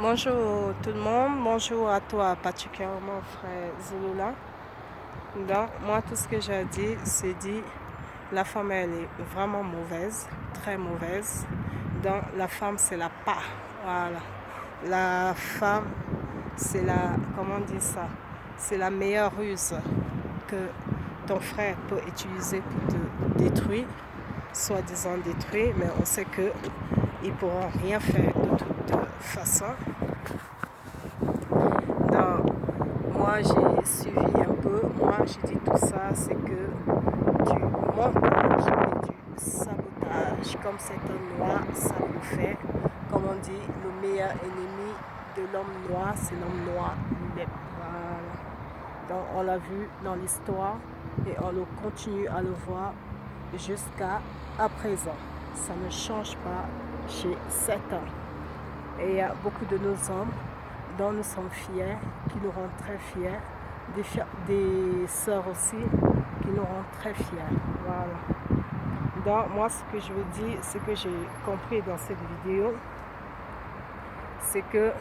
Bonjour tout le monde, bonjour à toi particulièrement frère Zulula. Donc moi tout ce que j'ai dit, c'est dit, la femme elle est vraiment mauvaise, très mauvaise. Donc la femme c'est la pas, voilà. La femme c'est la, comment on dit ça, c'est la meilleure ruse que ton frère peut utiliser pour te détruire, soi-disant détruire, mais on sait que ils pourront rien faire de toute façon. Donc, moi j'ai suivi un peu, moi j'ai dit tout ça, c'est que du montage et du sabotage, comme c'est un noir, ça le fait. Comme on dit, le meilleur ennemi de l'homme noir, c'est l'homme noir lui-même. Voilà. Donc on l'a vu dans l'histoire et on le continue à le voir jusqu'à présent. Ça ne change pas chez Satan. Et il y a beaucoup de nos hommes dont nous sommes fiers, qui nous rendent très fiers, des sœurs aussi qui nous rendent très fiers. Voilà. Donc moi ce que je veux dire, ce que j'ai compris dans cette vidéo, c'est que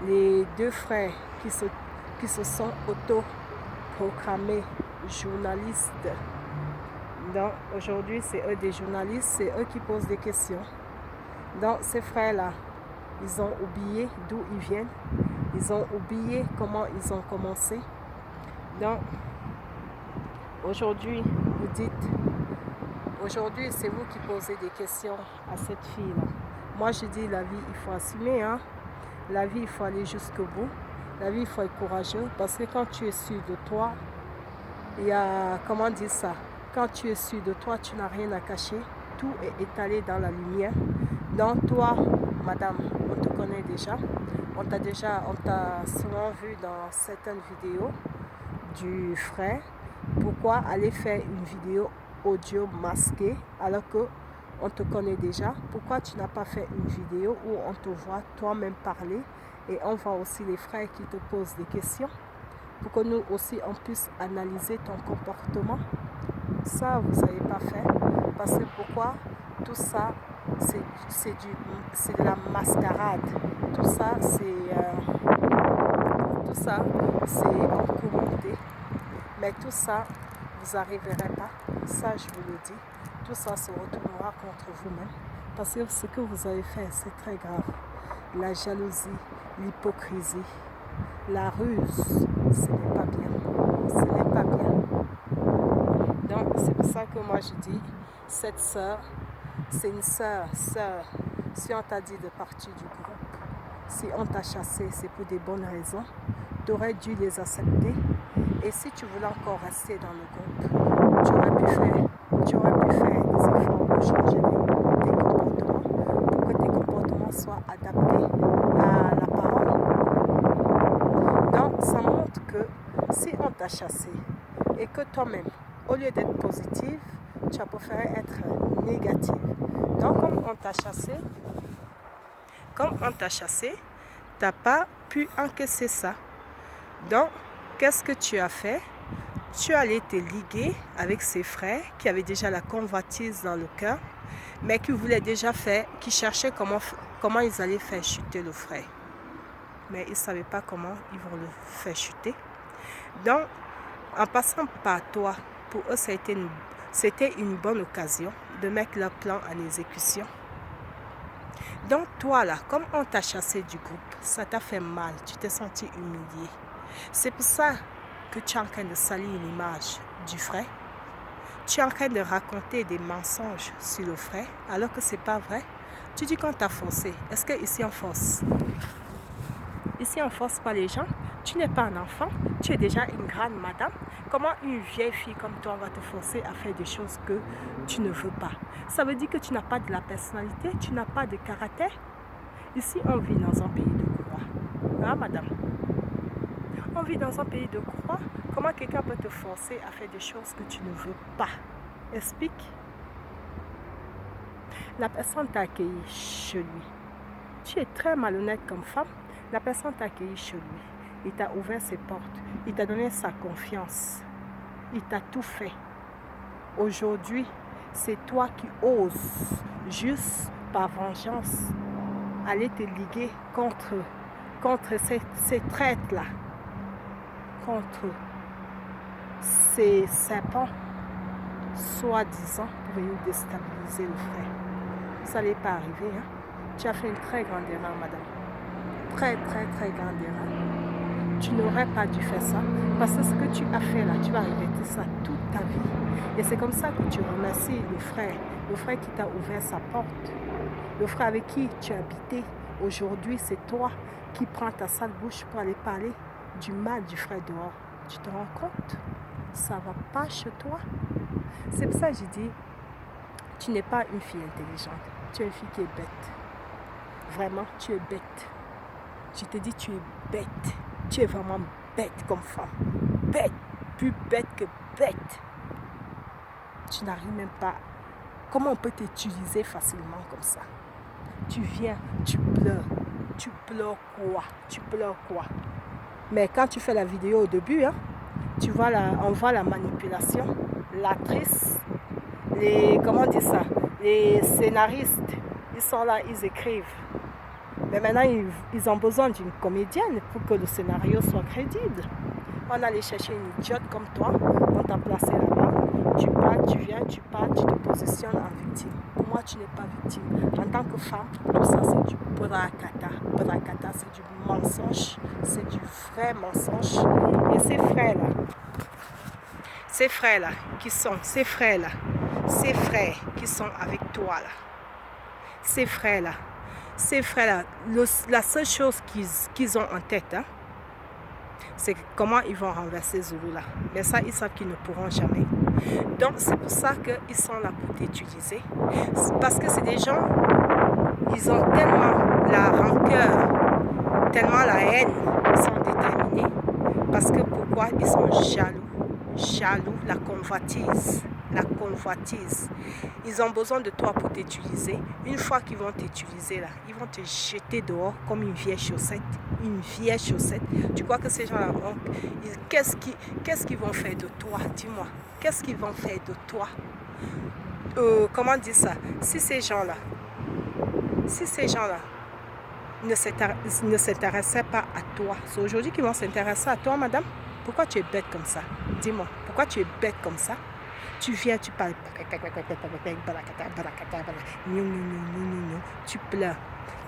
les deux frères qui se sont auto-proclamés journalistes, donc aujourd'hui c'est eux des journalistes, c'est eux qui posent des questions. Donc ces frères-là, ils ont oublié d'où ils viennent. Ils ont oublié comment ils ont commencé. Donc, aujourd'hui, vous dites, aujourd'hui, c'est vous qui posez des questions à cette fille-là. Moi, je dis, la vie, il faut assumer. Hein? La vie, il faut aller jusqu'au bout. La vie, il faut être courageux. Parce que quand tu es sûr de toi, il y a, comment dire ça? Quand tu es sûr de toi, tu n'as rien à cacher. Tout est étalé dans la lumière. Donc, toi, madame, on te connaît déjà. On t'a souvent vu dans certaines vidéos du frère. Pourquoi aller faire une vidéo audio masquée alors que on te connaît déjà? Pourquoi tu n'as pas fait une vidéo où on te voit toi-même parler et on voit aussi les frères qui te posent des questions pour que nous aussi on puisse analyser ton comportement? Ça, vous n'avez pas fait. Parce que pourquoi? Tout ça, c'est de la mascarade. Tout ça, c'est encommenté. Mais tout ça, vous n'arriverez pas. Ça, je vous le dis. Tout ça se retournera contre vous-même. Parce que ce que vous avez fait, c'est très grave. La jalousie, l'hypocrisie, la ruse, ce n'est pas bien. Ce n'est pas bien. Donc, c'est pour ça que moi, je dis, cette sœur, c'est une sœur. Si on t'a dit de partir du groupe, si on t'a chassé, c'est pour des bonnes raisons. Tu aurais dû les accepter. Et si tu voulais encore rester dans le groupe, tu aurais pu faire des efforts pour changer tes comportements, pour que tes comportements soient adaptés à la parole. Donc, ça montre que si on t'a chassé et que toi-même, au lieu d'être positive, tu as préféré être négative. Donc, comme on t'a chassé, tu n'as pas pu encaisser ça. Donc, qu'est-ce que tu as fait? Tu allais te liguer avec ses frères qui avaient déjà la convoitise dans le cœur, mais qui voulaient déjà faire, qui cherchaient comment ils allaient faire chuter le frère. Mais ils ne savaient pas comment ils vont le faire chuter. Donc, en passant par toi, pour eux, c'était une bonne occasion de mettre leur plan en exécution. Donc, toi là, comme on t'a chassé du groupe, ça t'a fait mal, tu t'es senti humilié. C'est pour ça que tu es en train de salir l'image du frère. Tu es en train de raconter des mensonges sur le frère, alors que ce n'est pas vrai. Tu dis qu'on t'a forcé. Est-ce qu'ici on force? Ici on ne force pas les gens. Tu n'es pas un enfant, tu es déjà une grande madame. Comment une vieille fille comme toi va te forcer à faire des choses que tu ne veux pas? Ça veut dire que tu n'as pas de la personnalité, tu n'as pas de caractère. Ici on vit dans un pays de croix. Hein, madame? On vit dans un pays de croix. Comment quelqu'un peut te forcer à faire des choses que tu ne veux pas? Explique. La personne t'a accueilli chez lui. Tu es très malhonnête comme femme. La personne t'a accueilli chez lui. Il t'a ouvert ses portes. Il t'a donné sa confiance. Il t'a tout fait. Aujourd'hui, c'est toi qui oses, juste par vengeance, aller te liguer contre ces traîtres-là, contre ces serpents, soi-disant, pour venir déstabiliser le frère. Ça n'est pas arrivé, hein? Tu as fait une très grande erreur, madame. Très grande erreur. Tu n'aurais pas dû faire ça, parce que ce que tu as fait là, tu vas regretter ça toute ta vie. Et c'est comme ça que tu remercies le frère qui t'a ouvert sa porte, le frère avec qui tu as habité. Aujourd'hui, c'est toi qui prends ta sale bouche pour aller parler du mal du frère dehors. Tu te rends compte? Ça va pas chez toi. C'est pour ça que j'ai dit, tu n'es pas une fille intelligente. Tu es une fille qui est bête. Vraiment, tu es bête. Je te dis, tu es bête. Tu es vraiment bête comme femme. Bête. Plus bête que bête. Tu n'arrives même pas. Comment on peut t'utiliser facilement comme ça? Tu viens, tu pleures. Tu pleures quoi? Tu pleures quoi? Mais quand tu fais la vidéo au début, hein, tu vois on voit la manipulation, l'actrice, comment on dit ça? Les scénaristes, ils sont là, ils écrivent. Mais maintenant, ils ont besoin d'une comédienne pour que le scénario soit crédible. On allait chercher une idiote comme toi, on t'a placé là-bas. Tu parles, tu viens, tu parles, tu te positionnes en victime. Pour moi, tu n'es pas victime. En tant que femme, tout ça, c'est du brakata. Brakata, c'est du mensonge. C'est du vrai mensonge. Et ces frères-là, ces frères qui sont avec toi, là, ces frères-là, la seule chose qu'ils ont en tête, hein, c'est comment ils vont renverser Zulu là. Mais ça, ils savent qu'ils ne pourront jamais. Donc, c'est pour ça qu'ils sont là pour t'utiliser. Parce que c'est des gens, ils ont tellement la rancœur, tellement la haine, ils sont déterminés. Parce que pourquoi? Ils sont jaloux. Jaloux, la convoitise. La convoitise. Ils ont besoin de toi pour t'utiliser. Une fois qu'ils vont t'utiliser là, ils vont te jeter dehors comme une vieille chaussette. Une vieille chaussette. Tu crois que ces gens-là, qu'est-ce qu'ils vont faire de toi? Dis-moi. Qu'est-ce qu'ils vont faire de toi? Comment dire ça? Si ces gens-là ne s'intéressaient pas à toi, c'est aujourd'hui qu'ils vont s'intéresser à toi, madame. Pourquoi tu es bête comme ça? Dis-moi. Pourquoi tu es bête comme ça? Tu viens, tu parles, tu pleures.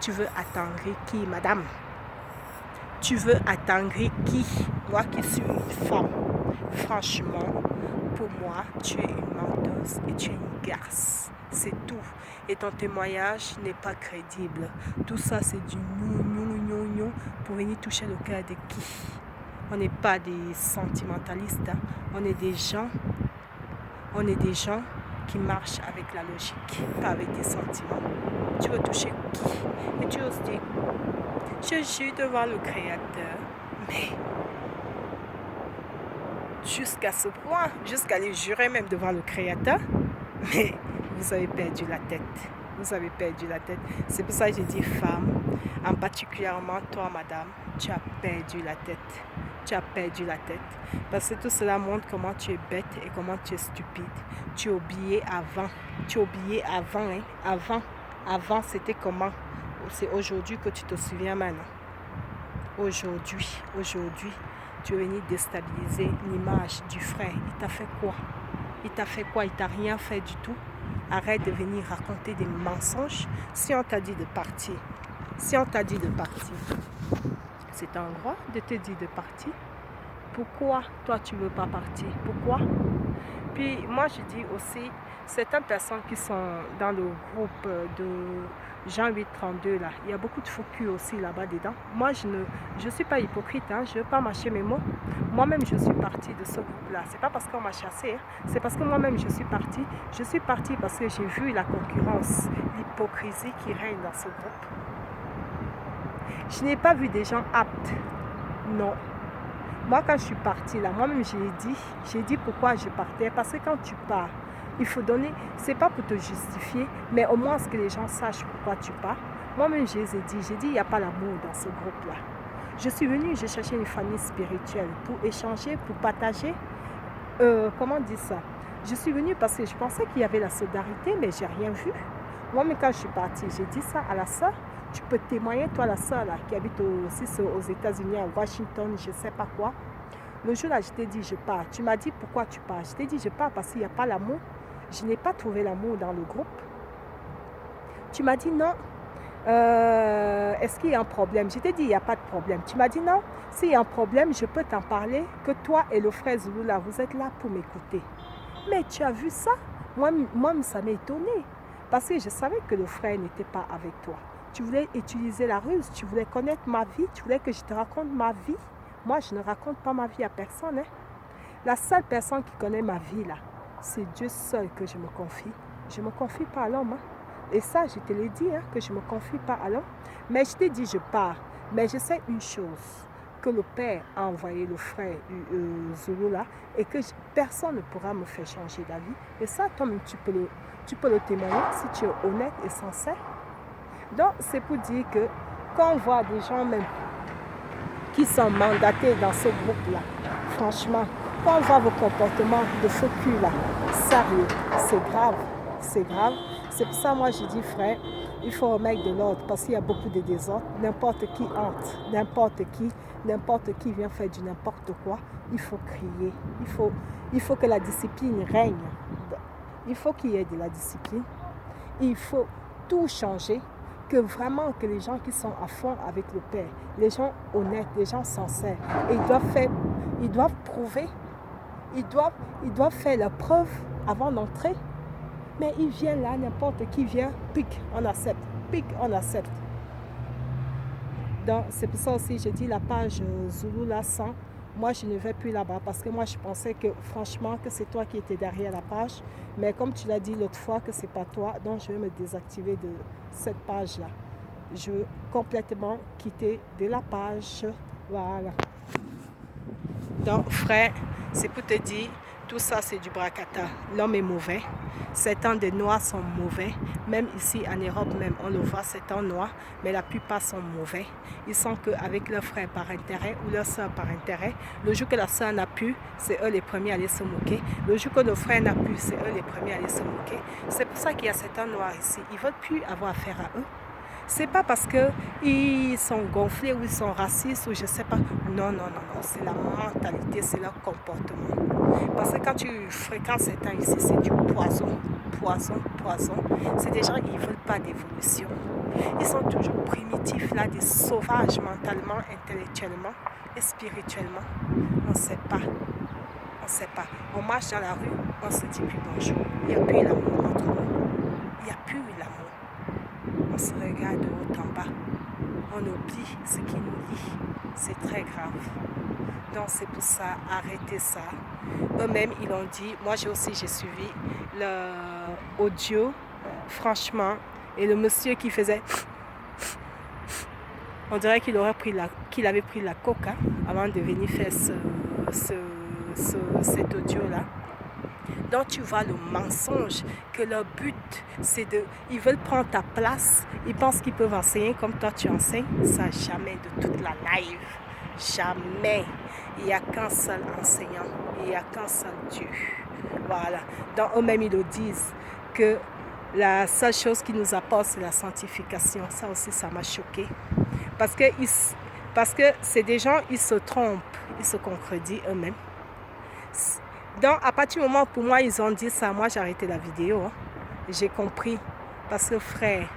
Tu veux attendrir qui, madame? Tu veux attendrir qui? Moi qui suis une femme. Franchement, pour moi, tu es une menteuse et tu es une garce. C'est tout. Et ton témoignage n'est pas crédible. Tout ça, c'est du nou pour venir toucher le cœur de qui? On n'est pas des sentimentalistes. Hein. On est des gens qui marchent avec la logique, pas avec des sentiments. Tu veux toucher qui? Et tu oses dire, je jure devant le Créateur, mais jusqu'à ce point, jusqu'à les jurer même devant le Créateur, mais vous avez perdu la tête. Vous avez perdu la tête. C'est pour ça que j'ai dit femme, en particulièrement toi, madame, tu as perdu la tête. Tu as perdu la tête. Parce que tout cela montre comment tu es bête et comment tu es stupide. Tu as oublié avant. Tu as oublié avant. Hein? Avant, c'était comment? C'est aujourd'hui que tu te souviens maintenant. Aujourd'hui, tu es venu déstabiliser l'image du frère. Il t'a fait quoi? Il t'a fait quoi? Il t'a rien fait du tout. Arrête de venir raconter des mensonges. Si on t'a dit de partir, c'est un droit de te dire de partir. Pourquoi toi tu ne veux pas partir? Pourquoi? Puis moi je dis aussi, certaines personnes qui sont dans le groupe de Jean 832 là, il y a beaucoup de faux culs aussi là-bas dedans. Moi je ne suis pas hypocrite, hein, je ne veux pas mâcher mes mots. Moi-même je suis partie de ce groupe-là. C'est pas parce qu'on m'a chassé, hein, c'est parce que moi-même je suis partie. Je suis partie parce que j'ai vu la concurrence, l'hypocrisie qui règne dans ce groupe. Je n'ai pas vu des gens aptes. Non. Moi, quand je suis partie là, moi-même, j'ai dit pourquoi je partais. Parce que quand tu pars, il faut donner, c'est pas pour te justifier, mais au moins que les gens sachent pourquoi tu pars. Moi-même, je les ai dit, il n'y a pas l'amour dans ce groupe-là. Je suis venue, j'ai cherché une famille spirituelle pour échanger, pour partager. Comment dire ça? Je suis venue parce que je pensais qu'il y avait la solidarité, mais j'ai rien vu. Moi, mais quand je suis partie, j'ai dit ça à la sœur. Tu peux témoigner, toi, la soeur là, qui habite aussi aux États-Unis, à Washington, je ne sais pas quoi. Le jour là, je t'ai dit, je pars. Tu m'as dit, pourquoi tu pars? Je t'ai dit, je pars parce qu'il n'y a pas l'amour. Je n'ai pas trouvé l'amour dans le groupe. Tu m'as dit, non. Est-ce qu'il y a un problème? Je t'ai dit, il n'y a pas de problème. Tu m'as dit, non. S'il y a un problème, je peux t'en parler. Que toi et le frère Zulu là, vous êtes là pour m'écouter. Mais tu as vu ça? Moi, ça m'a étonné. Parce que je savais que le frère n'était pas avec toi. Tu voulais utiliser la ruse, tu voulais connaître ma vie, tu voulais que je te raconte ma vie. Moi, je ne raconte pas ma vie à personne. Hein. La seule personne qui connaît ma vie, là, c'est Dieu seul que je me confie. Je ne me confie pas à l'homme. Hein. Et ça, je te l'ai dit, hein, que je ne me confie pas à l'homme. Mais je t'ai dit, je pars. Mais je sais une chose, que le Père a envoyé le frère Zulu là, et que personne ne pourra me faire changer d'avis. Et ça, toi-même, tu peux le témoigner si tu es honnête et sincère. Donc, c'est pour dire que quand on voit des gens même qui sont mandatés dans ce groupe-là, franchement, quand on voit vos comportements de faux cul là, sérieux, c'est grave, c'est grave. C'est pour ça, moi, je dis, frère, il faut remettre de l'ordre parce qu'il y a beaucoup de désordre. N'importe qui entre, n'importe qui vient faire du n'importe quoi. Il faut crier, il faut que la discipline règne. Il faut qu'il y ait de la discipline. Il faut tout changer. Que vraiment que les gens qui sont à fond avec le Père, les gens honnêtes, les gens sincères, ils doivent prouver, ils doivent faire la preuve avant d'entrer. Mais ils viennent là, n'importe qui vient, pique, on accepte, Donc c'est pour ça aussi, je dis la page Zulu là sans, moi je ne vais plus là-bas parce que moi je pensais que franchement que c'est toi qui étais derrière la page. Mais comme tu l'as dit l'autre fois que c'est pas toi, donc je vais me désactiver de cette page-là. Je veux complètement quitter de la page. Voilà. Donc frère, c'est pour te dire, tout ça c'est du bracata. L'homme est mauvais. Certains des noirs sont mauvais. Même ici en Europe, même on le voit, certains noirs, mais la plupart sont mauvais. Ils sont qu'avec leur frère par intérêt ou leur soeur par intérêt. Le jour que la soeur n'a pu, c'est eux les premiers à aller se moquer. Le jour que le frère n'a pu, c'est eux les premiers à aller se moquer. C'est pour ça qu'il y a certains noirs ici. Ils ne veulent plus avoir affaire à eux. C'est pas parce qu'ils sont gonflés ou ils sont racistes ou je sais pas. Non. C'est la mentalité, c'est leur comportement. Parce que quand tu fréquentes certains ici, c'est du poison. C'est des gens qui ne veulent pas d'évolution. Ils sont toujours primitifs, là, des sauvages mentalement, intellectuellement et spirituellement. On ne sait pas. On marche dans la rue, on se dit plus bonjour. Il n'y a plus l'amour entre nous. Il n'y a plus l'amour. On se regarde de haut en bas. On oublie ce qui nous lie. C'est très grave. Donc c'est pour ça, arrêtez ça. Eux-mêmes, ils l'ont dit. Moi j'ai suivi l'audio, franchement. Et le monsieur qui faisait... On dirait qu'il avait pris la coca avant de venir faire cet audio-là. Donc tu vois le mensonge, que leur but c'est ils veulent prendre ta place, ils pensent qu'ils peuvent enseigner comme toi tu enseignes. Ça jamais de toute la live, jamais. Il n'y a qu'un seul enseignant, il n'y a qu'un seul Dieu. Voilà. Donc eux-mêmes ils le disent que la seule chose qui nous apporte c'est la sanctification. Ça aussi ça m'a choqué. Parce que c'est des gens, ils se trompent, ils se contredisent eux-mêmes. Donc, à partir du moment où pour moi, ils ont dit ça, moi, j'ai arrêté la vidéo. Hein. J'ai compris. Parce que, frère,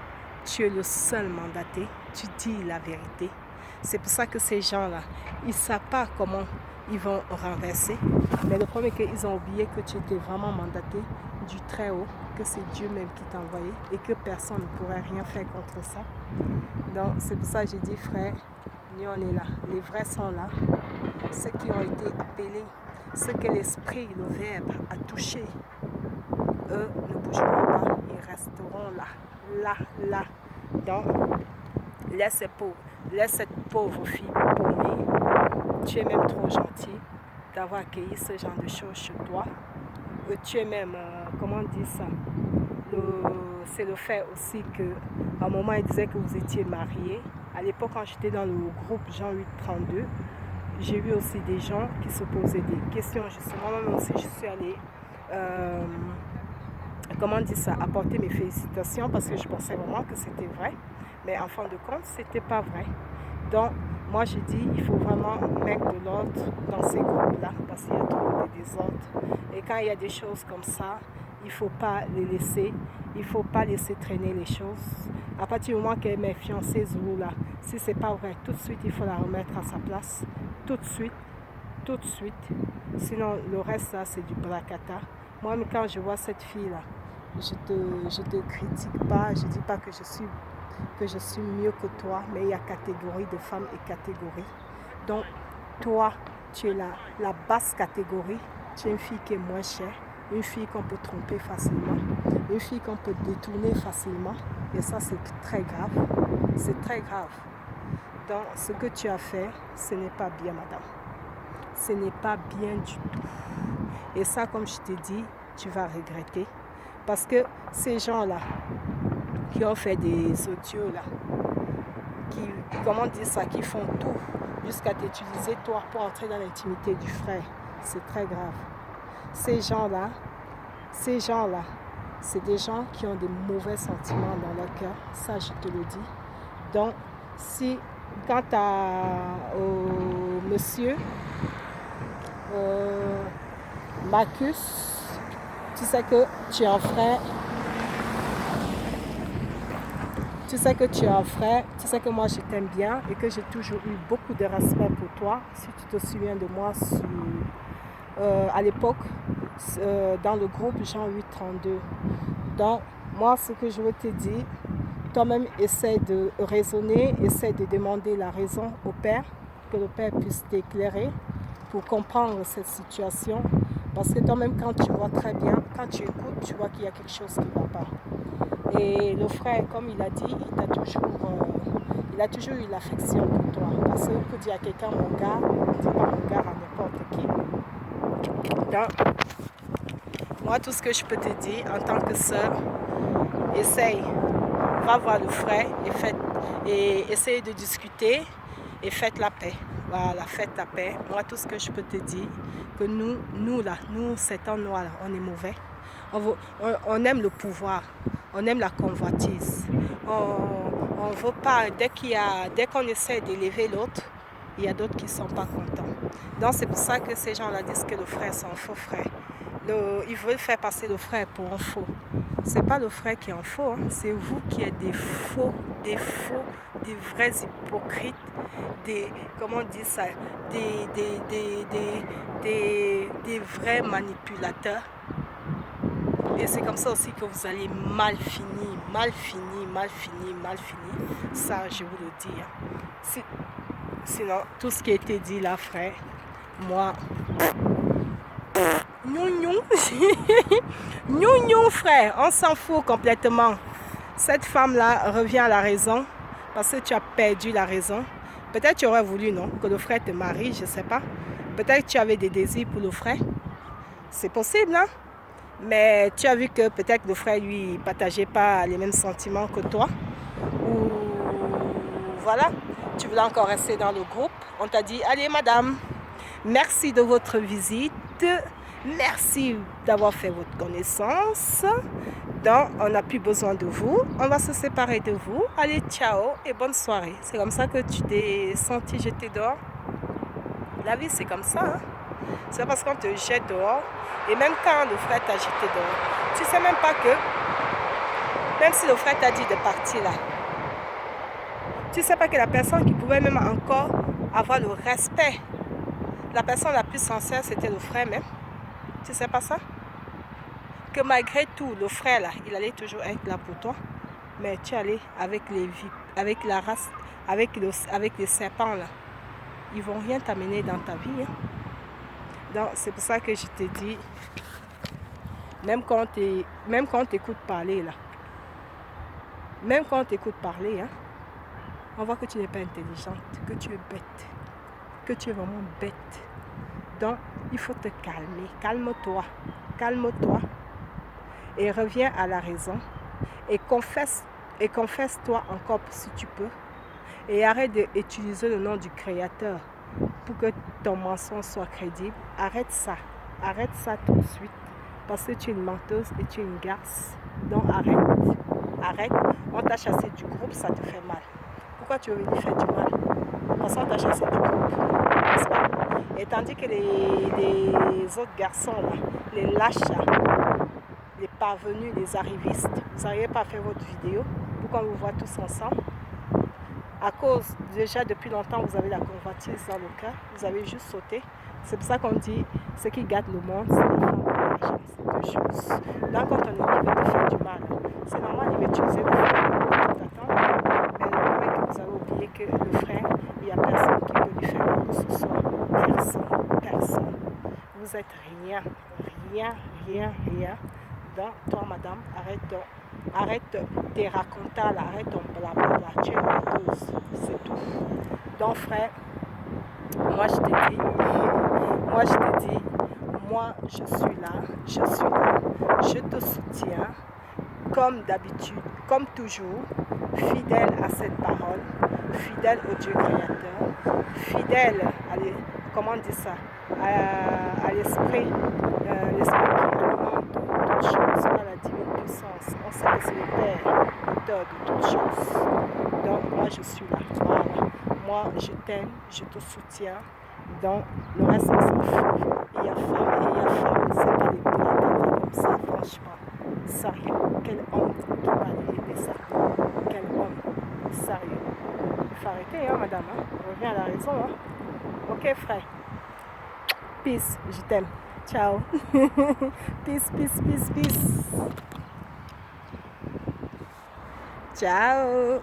tu es le seul mandaté. Tu dis la vérité. C'est pour ça que ces gens-là, ils ne savent pas comment ils vont renverser. Mais le problème est qu'ils ont oublié que tu étais vraiment mandaté du Très-Haut, que c'est Dieu même qui t'a envoyé et que personne ne pourrait rien faire contre ça. Donc, c'est pour ça que j'ai dit, frère, nous, on est là. Les vrais sont là. Ceux qui ont été appelés, ceux que l'esprit, le verbe a touché, eux ne bougeront pas, ils resteront là. Donc, laisse cette pauvre fille paumée. Tu es même trop gentil d'avoir accueilli ce genre de choses chez toi. Tu es même, comment on dit ça, c'est le fait aussi qu'à un moment, il disait que vous étiez mariés. À l'époque, quand j'étais dans le groupe Jean 832, j'ai vu aussi des gens qui se posaient des questions. Justement, moi aussi, je suis allée, comment on dit ça, apporter mes félicitations parce que je pensais vraiment que c'était vrai. Mais en fin de compte, c'était pas vrai. Donc, moi je dis, il faut vraiment mettre de l'ordre dans ces groupes-là, parce qu'il y a trop de désordre. Et quand il y a des choses comme ça, il ne faut pas les laisser, il ne faut pas laisser traîner les choses. À partir du moment qu'elle est fiancée Zoulou là, si c'est pas vrai, tout de suite il faut la remettre à sa place, tout de suite, tout de suite. Sinon le reste là c'est du bracata. Moi mais quand je vois cette fille là, je te critique pas, je dis pas que je suis mieux que toi, mais il y a catégorie de femmes et catégorie. Donc toi tu es la basse catégorie, tu es une fille qui est moins chère. Une fille qu'on peut tromper facilement, une fille qu'on peut détourner facilement. Et ça, c'est très grave. C'est très grave. Donc, ce que tu as fait, ce n'est pas bien, madame. Ce n'est pas bien du tout. Et ça, comme je t'ai dit, tu vas regretter. Parce que ces gens-là, qui ont fait des audios, là, comment dire ça, qui font tout jusqu'à t'utiliser, toi, pour entrer dans l'intimité du frère, c'est très grave. Ces gens-là, c'est des gens qui ont des mauvais sentiments dans leur cœur, ça je te le dis. Donc, si, quant au monsieur Marcus, tu sais que tu es un frère, tu sais que moi je t'aime bien et que j'ai toujours eu beaucoup de respect pour toi. Si tu te souviens de moi à l'époque, dans le groupe Jean 832. Donc, moi, ce que je veux te dire, toi-même, essaie de raisonner, essaie de demander la raison au Père, que le Père puisse t'éclairer pour comprendre cette situation. Parce que toi-même, quand tu vois très bien, quand tu écoutes, tu vois qu'il y a quelque chose qui ne va pas. Et le frère, comme il a dit, il a toujours eu l'affection pour toi. Parce qu'on peut dire à quelqu'un, mon gars, on ne dit pas mon gars à n'importe qui. Donc, moi, tout ce que je peux te dire en tant que sœur, essaye, va voir le frère et essaye de discuter et faites la paix. Voilà, faites la paix. Moi, tout ce que je peux te dire, que nous là, nous, cet homme noir là, on est mauvais. On aime le pouvoir, on aime la convoitise. On veut pas, dès qu'on essaie d'élever l'autre, il y a d'autres qui ne sont pas contents. Donc c'est pour ça que ces gens-là disent que le frère c'est un faux frère. Ils veulent faire passer le frère pour un faux. C'est pas le frère qui est un faux, hein. C'est vous qui êtes des faux, des vrais hypocrites, comment on dit ça, des vrais manipulateurs. Et c'est comme ça aussi que vous allez mal finir. Ça, je vous le dis. Hein. Sinon, tout ce qui a été dit là, frère, moi, nous, frère, on s'en fout complètement. Cette femme-là revient à la raison parce que tu as perdu la raison. Peut-être tu aurais voulu, non, que le frère te marie, je ne sais pas. Peut-être que tu avais des désirs pour le frère. C'est possible, hein? Mais tu as vu que peut-être le frère, lui, ne partageait pas les mêmes sentiments que toi. Ou voilà, tu voulais encore rester dans le groupe. On t'a dit, allez madame, merci de votre visite. Merci d'avoir fait votre connaissance. Donc, on n'a plus besoin de vous. On va se séparer de vous. Allez, ciao et bonne soirée. C'est comme ça que tu t'es senti jeter dehors. La vie, c'est comme ça. Hein? C'est parce qu'on te jette dehors. Et même quand le frère t'a jeté dehors, tu ne sais même pas que, même si le frère t'a dit de partir là, tu ne sais pas que la personne qui pouvait même encore avoir le respect, la personne la plus sincère, c'était le frère même. Tu ne sais pas ça? Que malgré tout, le frère là, il allait toujours être là pour toi. Mais tu allais avec avec la race, avec les serpents là. Ils vont rien t'amener dans ta vie. Hein. Donc c'est pour ça que je te dis, même quand on t'écoute parler là, hein, on voit que tu n'es pas intelligente, que tu es bête, que tu es vraiment bête. Donc il faut te calmer, calme-toi. Et reviens à la raison et confesse-toi encore si tu peux. Et arrête d'utiliser le nom du Créateur pour que ton mensonge soit crédible. Arrête ça tout de suite parce que tu es une menteuse et tu es une garce. Donc arrête. arrête. On t'a chassé du groupe, ça te fait mal. Pourquoi tu veux venir faire du mal? Parce qu'on t'a chassé du groupe, n'est-ce pas? Et tandis que les autres garçons, là, les lâches, les parvenus, les arrivistes, vous n'arrivez pas à faire votre vidéo pour qu'on vous voit tous ensemble. À cause, déjà depuis longtemps, vous avez la convoitise dans le cœur, vous avez juste sauté. C'est pour ça qu'on dit, ce qui gâte le monde, c'est la femme et l'argent, c'est deux choses. Donc quand on veut te faire du mal, c'est normal, il va utiliser le frein pour t'attendre. Mais le problème est que vous avez oublié que le frein, il n'y a personne qui peut lui faire quoi que ce soit. Personne. Vous êtes rien. Donc, toi, madame, arrête tes racontas, arrête ton blabla, tu es honteuse, c'est tout. Donc, frère, moi je te dis, moi je suis là, je te soutiens, comme d'habitude, comme toujours, fidèle à cette parole, fidèle au Dieu créateur, fidèle à comment on dit ça, à l'esprit, l'esprit qui alimente toutes choses, par la divine puissance. On sait que c'est le Père, auteur de toutes choses. Donc moi je suis là. Voilà. Moi je t'aime, je te soutiens. Donc le reste on s'en fout. Il y a femme, c'est pas des blagues comme ça, franchement. Sérieux. Quel homme qui va arriver ça? Quel homme? Sérieux. Il faut arrêter, hein, madame. Hein? On revient à la raison. Hein? Ok, frère. Peace, je t'aime. Ciao. Peace. Ciao.